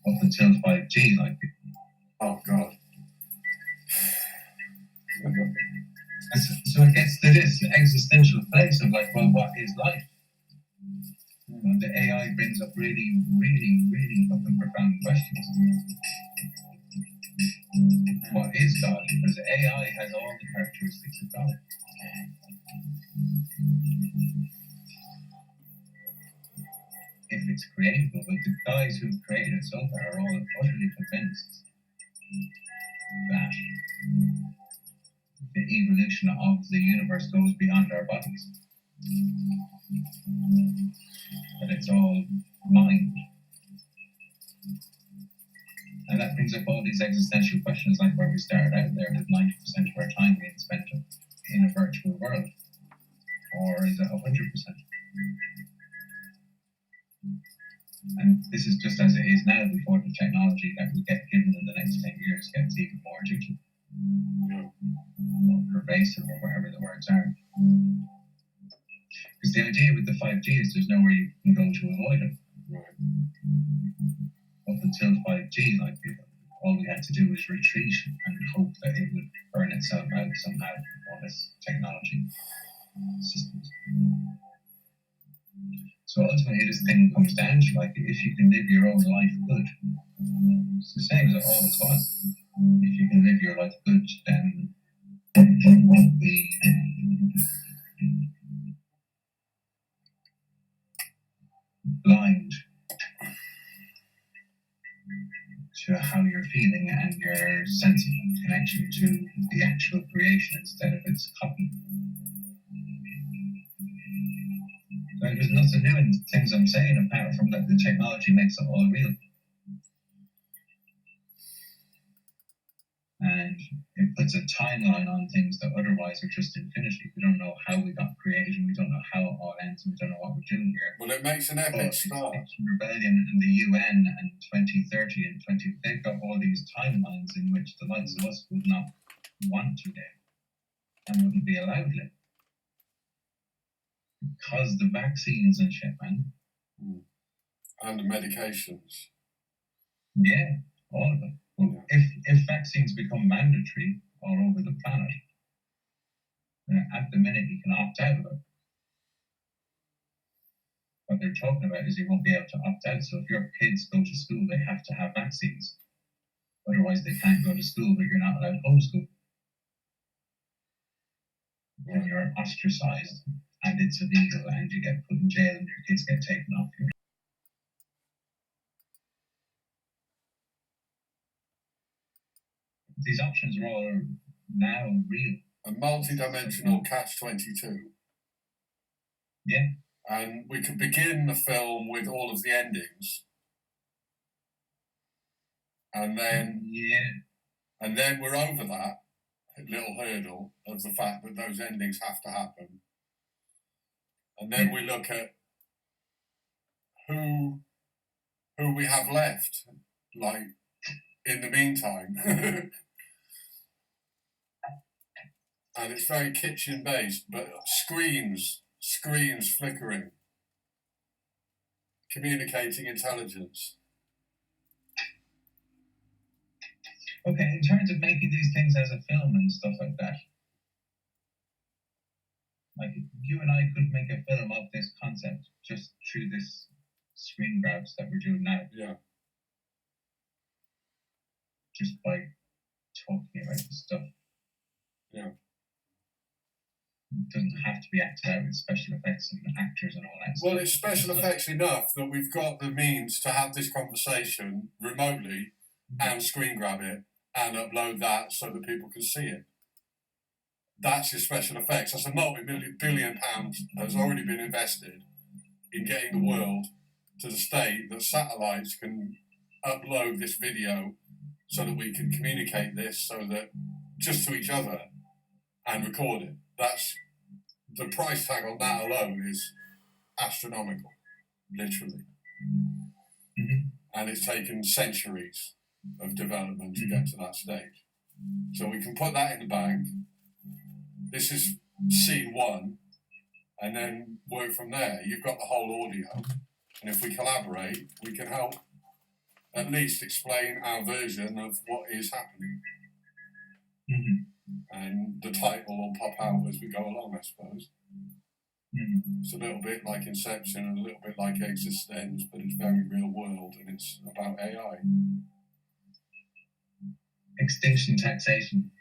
up until 5G, like. Oh God. So it gets to this existential place of like, well, what is life? The AI brings up really, really, really fucking profound questions. What is God? Because AI has all the characteristics of God. If it's creatable, but the guys who created it so far are all utterly convinced that the evolution of the universe goes beyond our bodies. That it's all mind. And that brings up all these existential questions, like where we started out there, with 90% of our time being spent in a virtual world. Or is it 100%? And this is just as it is now, before the technology that we get given in the next 10 years gets even more digital, more pervasive, or whatever the words are. Because the idea with the 5G is there's nowhere you can go to avoid it. Up until 5G, like, all we had to do was retreat and hope that it would burn itself out somehow, all this technology systems. So ultimately, this thing comes down to, like, if you can live your own life good, it's the same as it always was. If you can live your life good, then you won't be blind to how you're feeling and your sense of connection to the actual creation instead of its copy. Like, there's nothing new in the things I'm saying, apart from that the technology makes it all real. And it puts a timeline on things that otherwise are just infinity. We don't know how we got created, we don't know how it all ends, and we don't know what we're doing here. Well, it makes an epic start. Rebellion and the UN and 2030 and they've got all these timelines in which the likes of us would not want to live and wouldn't be allowed to live. Because the vaccines and shit, man. And the medications. Yeah, all of them. Well, if vaccines become mandatory all over the planet, at the minute you can opt out of it. What they're talking about is you won't be able to opt out. So if your kids go to school, they have to have vaccines. Otherwise, they can't go to school, but you're not allowed homeschool. And you're ostracized, and it's illegal, and you get put in jail, and your kids get taken off you. These options are all now real. A multi-dimensional catch-22. Yeah. And we can begin the film with all of the endings. And then we're over that little hurdle of the fact that those endings have to happen. And then we look at who we have left, like, in the meantime. And it's very kitchen based, but screens flickering, communicating intelligence. Okay, in terms of making these things as a film and stuff like that, like, you and I could make a film of this concept just through this screen grabs that we're doing now. Yeah. Just by talking about this stuff. Yeah. It doesn't have to be acted out with special effects and actors and all that stuff. Well, it's special effects enough that we've got the means to have this conversation remotely and screen grab it and upload that so that people can see it. That's your special effects. That's a multi-billion pounds that's already been invested in getting the world to the state that satellites can upload this video so that we can communicate this so that just to each other and record it. That's the price tag on that alone is astronomical, literally. Mm-hmm. And it's taken centuries of development to get to that stage. So we can put that in the bank. This is scene one, and then work from there. You've got the whole audio, and if we collaborate, we can help at least explain our version of what is happening. Mhm. And the title will pop out as we go along, I suppose. Mhm. It's a little bit like Inception and a little bit like Existence, but it's very real world and it's about AI. Extinction taxation.